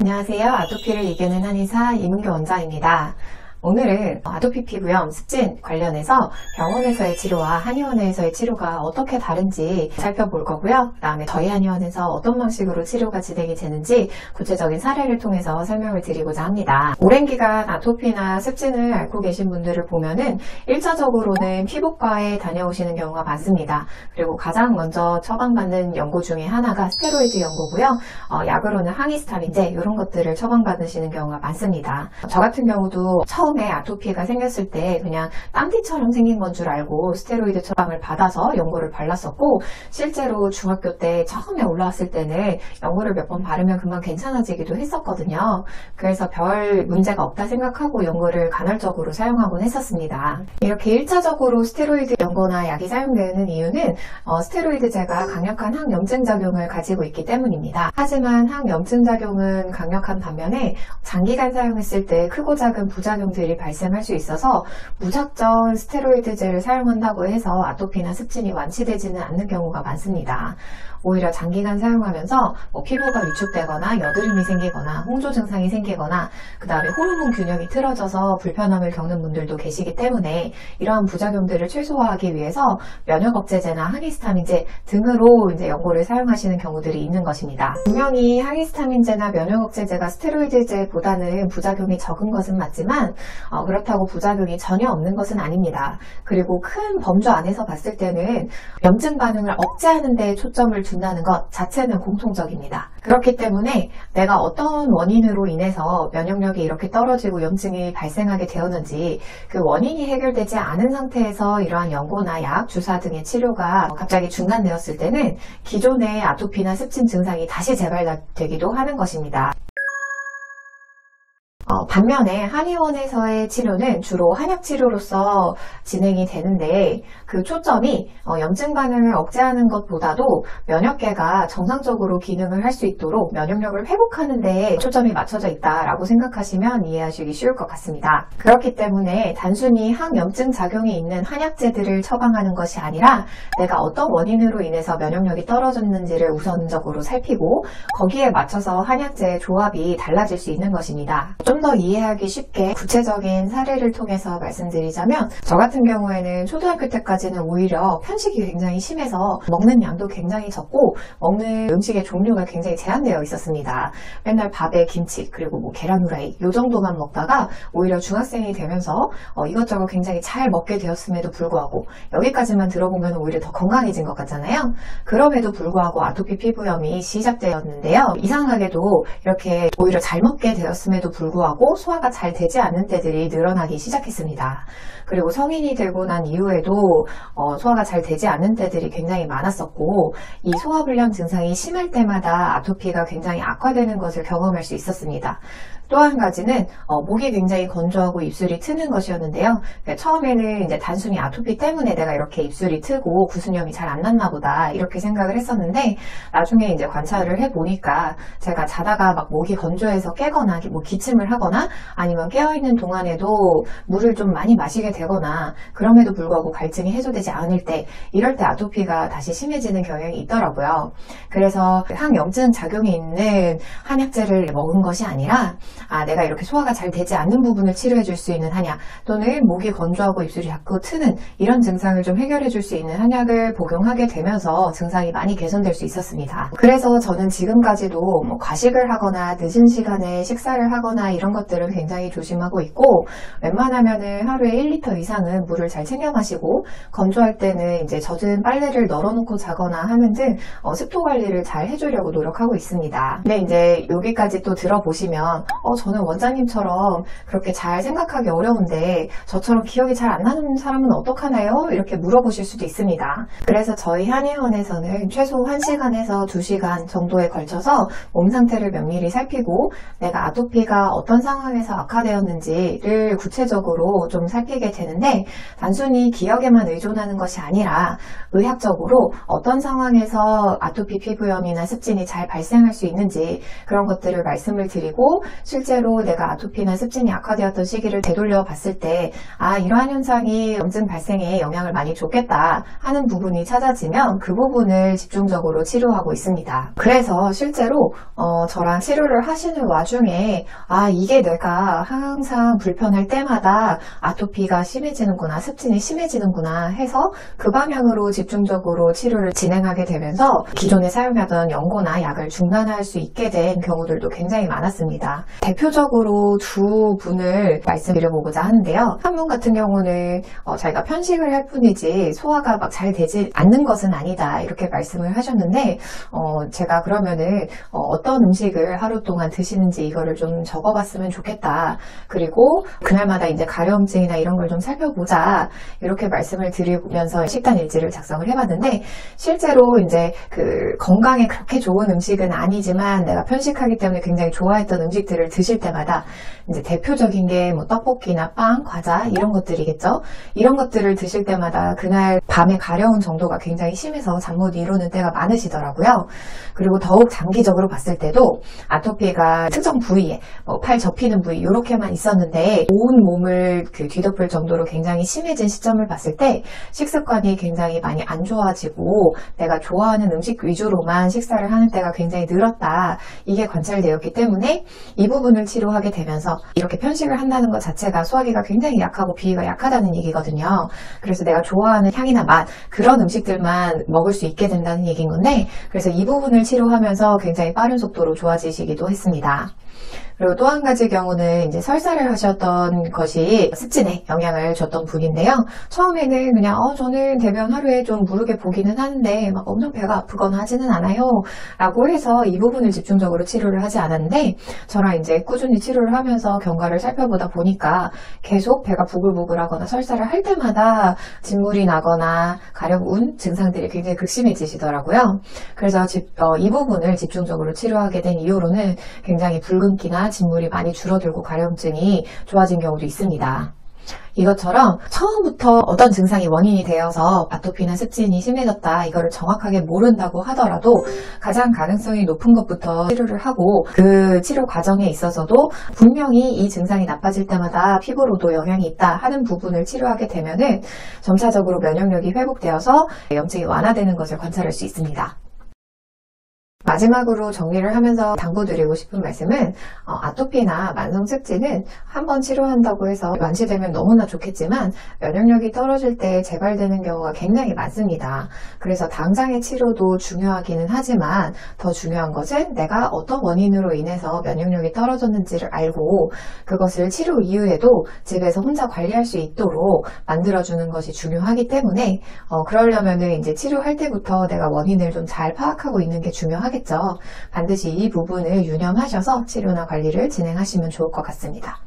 안녕하세요. 아토피를 이기는 한의사 이문교 원장입니다. 오늘은 아토피 피부염, 습진 관련해서 병원에서의 치료와 한의원에서의 치료가 어떻게 다른지 살펴볼 거고요. 그 다음에 저희 한의원에서 어떤 방식으로 치료가 진행이 되는지 구체적인 사례를 통해서 설명을 드리고자 합니다. 오랜 기간 아토피나 습진을 앓고 계신 분들을 보면은 1차적으로는 피부과에 다녀오시는 경우가 많습니다. 그리고 가장 먼저 처방받는 연고 중에 하나가 스테로이드 연고고요. 약으로는 항히스타민제 이런 것들을 처방받으시는 경우가 많습니다. 저 같은 경우도 처음에 아토피가 생겼을 때 그냥 땀띠처럼 생긴 건 줄 알고 스테로이드 처방을 받아서 연고를 발랐었고, 실제로 중학교 때 처음에 올라왔을 때는 연고를 몇 번 바르면 금방 괜찮아지기도 했었거든요. 그래서 별 문제가 없다 생각하고 연고를 간헐적으로 사용하곤 했었습니다. 이렇게 1차적으로 스테로이드 연고나 약이 사용되는 이유는 스테로이드제가 강력한 항염증 작용을 가지고 있기 때문입니다. 하지만 항염증 작용은 강력한 반면에 장기간 사용했을 때 크고 작은 부작용들이 발생할 수 있어서 무작정 스테로이드제를 사용한다고 해서 아토피나 습진이 완치되지는 않는 경우가 많습니다. 오히려 장기간 사용하면서 피부가 위축되거나 여드름이 생기거나 홍조 증상이 생기거나 그 다음에 호르몬 균형이 틀어져서 불편함을 겪는 분들도 계시기 때문에 이러한 부작용들을 최소화하기 위해서 면역억제제나 항히스타민제 등으로 이제 연고를 사용하시는 경우들이 있는 것입니다. 분명히 항히스타민제나 면역억제제가 스테로이드제보다는 부작용이 적은 것은 맞지만 그렇다고 부작용이 전혀 없는 것은 아닙니다. 그리고 큰 범주 안에서 봤을 때는 염증 반응을 억제하는 데 초점을 준다는 것 자체는 공통적입니다. 그렇기 때문에 내가 어떤 원인으로 인해서 면역력이 이렇게 떨어지고 염증이 발생하게 되었는지 그 원인이 해결되지 않은 상태에서 이러한 연고나 약, 주사 등의 치료가 갑자기 중단되었을 때는 기존의 아토피나 습진 증상이 다시 재발되기도 하는 것입니다. 반면에 한의원에서의 치료는 주로 한약치료로서 진행이 되는데 그 초점이 염증 반응을 억제하는 것보다도 면역계가 정상적으로 기능을 할 수 있도록 면역력을 회복하는 데 초점이 맞춰져 있다라고 생각하시면 이해하시기 쉬울 것 같습니다. 그렇기 때문에 단순히 항염증 작용이 있는 한약제들을 처방하는 것이 아니라 내가 어떤 원인으로 인해서 면역력이 떨어졌는지를 우선적으로 살피고 거기에 맞춰서 한약제의 조합이 달라질 수 있는 것입니다. 좀 더 이해하기 쉽게 구체적인 사례를 통해서 말씀드리자면, 저 같은 경우에는 초등학교 때까지는 오히려 편식이 굉장히 심해서 먹는 양도 굉장히 적고 먹는 음식의 종류가 굉장히 제한되어 있었습니다. 맨날 밥에 김치 그리고 계란 후라이 요 정도만 먹다가 오히려 중학생이 되면서 이것저것 굉장히 잘 먹게 되었음에도 불구하고 여기까지만 들어보면 오히려 더 건강해진 것 같잖아요. 그럼에도 불구하고 아토피 피부염이 시작되었는데요. 이상하게도 이렇게 오히려 잘 먹게 되었음에도 불구하고 소화가 잘 되지 않는 때들이 늘어나기 시작했습니다. 그리고 성인이 되고 난 이후에도 소화가 잘 되지 않는 때들이 굉장히 많았었고, 이 소화불량 증상이 심할 때마다 아토피가 굉장히 악화되는 것을 경험할 수 있었습니다. 또 한 가지는 목이 굉장히 건조하고 입술이 트는 것이었는데요. 처음에는 이제 단순히 아토피 때문에 내가 이렇게 입술이 트고 구순염이 잘 안 났나 보다 이렇게 생각을 했었는데, 나중에 이제 관찰을 해보니까 제가 자다가 막 목이 건조해서 깨거나 기침을 하거나 아니면 깨어있는 동안에도 물을 좀 많이 마시게 되거나 그럼에도 불구하고 갈증이 해소되지 않을 때, 이럴 때 아토피가 다시 심해지는 경향이 있더라고요. 그래서 항염증 작용이 있는 한약제를 먹은 것이 아니라 내가 이렇게 소화가 잘 되지 않는 부분을 치료해 줄 수 있는 한약, 또는 목이 건조하고 입술이 자꾸 트는 이런 증상을 좀 해결해 줄 수 있는 한약을 복용하게 되면서 증상이 많이 개선될 수 있었습니다. 그래서 저는 지금까지도 과식을 하거나 늦은 시간에 식사를 하거나 이런 것들은 굉장히 조심하고 있고, 웬만하면은 하루에 1리터 이상은 물을 잘 챙겨 마시고, 건조할 때는 이제 젖은 빨래를 널어놓고 자거나 하는 등 습도 관리를 잘 해주려고 노력하고 있습니다. 근데 이제 여기까지 또 들어보시면 저는 원장님처럼 그렇게 잘 생각하기 어려운데 저처럼 기억이 잘 안 나는 사람은 어떡하나요? 이렇게 물어보실 수도 있습니다. 그래서 저희 한의원에서는 최소 1시간에서 2시간 정도에 걸쳐서 몸 상태를 면밀히 살피고 내가 아토피가 어떤 상황에서 악화되었는지를 구체적으로 좀 살피게 되는데 단순히 기억에만 의존하는 것이 아니라 의학적으로 어떤 상황에서 아토피 피부염이나 습진이 잘 발생할 수 있는지 그런 것들을 말씀을 드리고 실제로 내가 아토피나 습진이 악화되었던 시기를 되돌려 봤을 때 이러한 현상이 염증 발생에 영향을 많이 줬겠다 하는 부분이 찾아지면 그 부분을 집중적으로 치료하고 있습니다. 그래서 실제로 저랑 치료를 하시는 와중에 이게 내가 항상 불편할 때마다 아토피가 심해지는구나, 습진이 심해지는구나 해서 그 방향으로 집중적으로 치료를 진행하게 되면서 기존에 사용하던 연고나 약을 중단할 수 있게 된 경우들도 굉장히 많았습니다. 대표적으로 두 분을 말씀드려보고자 하는데요. 한 분 같은 경우는 자기가 편식을 할 뿐이지 소화가 막 잘 되지 않는 것은 아니다 이렇게 말씀을 하셨는데 제가 그러면은 어떤 음식을 하루 동안 드시는지 이거를 좀 적어봤으면 좋겠다. 그리고 그날마다 이제 가려움증이나 이런 걸 좀 살펴보자 이렇게 말씀을 드리면서 식단 일지를 작성을 해봤는데 실제로 이제 그 건강에 그렇게 좋은 음식은 아니지만 내가 편식하기 때문에 굉장히 좋아했던 음식들을 드실 때마다 이제 대표적인 게 뭐 떡볶이나 빵, 과자 이런 것들이겠죠. 이런 것들을 드실 때마다 그날 밤에 가려운 정도가 굉장히 심해서 잠 못 이루는 때가 많으시더라고요. 그리고 더욱 장기적으로 봤을 때도 아토피가 특정 부위에 팔 접히는 부위 이렇게만 있었는데 온 몸을 뒤덮을 정도로 굉장히 심해진 시점을 봤을 때 식습관이 굉장히 많이 안 좋아지고 내가 좋아하는 음식 위주로만 식사를 하는 때가 굉장히 늘었다. 이게 관찰되었기 때문에 이 부분을 치료하게 되면서 이렇게 편식을 한다는 것 자체가 소화기가 굉장히 약하고 비위가 약하다는 얘기거든요. 그래서 내가 좋아하는 향이나 맛 그런 음식들만 먹을 수 있게 된다는 얘기인 건데 그래서 이 부분을 치료하면서 굉장히 빠른 속도로 좋아지시기도 했습니다. 그리고 또 한 가지 경우는 이제 설사를 하셨던 것이 습진에 영향을 줬던 분인데요. 처음에는 그냥 저는 대변 하루에 좀 무르게 보기는 하는데 막 엄청 배가 아프거나 하지는 않아요 라고 해서 이 부분을 집중적으로 치료를 하지 않았는데 저랑 이제 꾸준히 치료를 하면서 경과를 살펴보다 보니까 계속 배가 부글부글하거나 설사를 할 때마다 진물이 나거나 가려운 증상들이 굉장히 극심해지시더라고요. 그래서 이 부분을 집중적으로 치료하게 된 이후로는 굉장히 붉은기나 진물이 많이 줄어들고 가려움증이 좋아진 경우도 있습니다. 이것처럼 처음부터 어떤 증상이 원인이 되어서 아토피나 습진이 심해졌다 이거를 정확하게 모른다고 하더라도 가장 가능성이 높은 것부터 치료를 하고 그 치료 과정에 있어서도 분명히 이 증상이 나빠질 때마다 피부로도 영향이 있다 하는 부분을 치료하게 되면은 점차적으로 면역력이 회복되어서 염증이 완화되는 것을 관찰할 수 있습니다. 마지막으로 정리를 하면서 당부드리고 싶은 말씀은 아토피나 만성습진은 한번 치료한다고 해서 완치되면 너무나 좋겠지만 면역력이 떨어질 때 재발되는 경우가 굉장히 많습니다. 그래서 당장의 치료도 중요하기는 하지만 더 중요한 것은 내가 어떤 원인으로 인해서 면역력이 떨어졌는지를 알고 그것을 치료 이후에도 집에서 혼자 관리할 수 있도록 만들어주는 것이 중요하기 때문에 그러려면은 이제 치료할 때부터 내가 원인을 좀 잘 파악하고 있는 게 중요하겠죠. 반드시 이 부분을 유념하셔서 치료나 관리를 진행하시면 좋을 것 같습니다.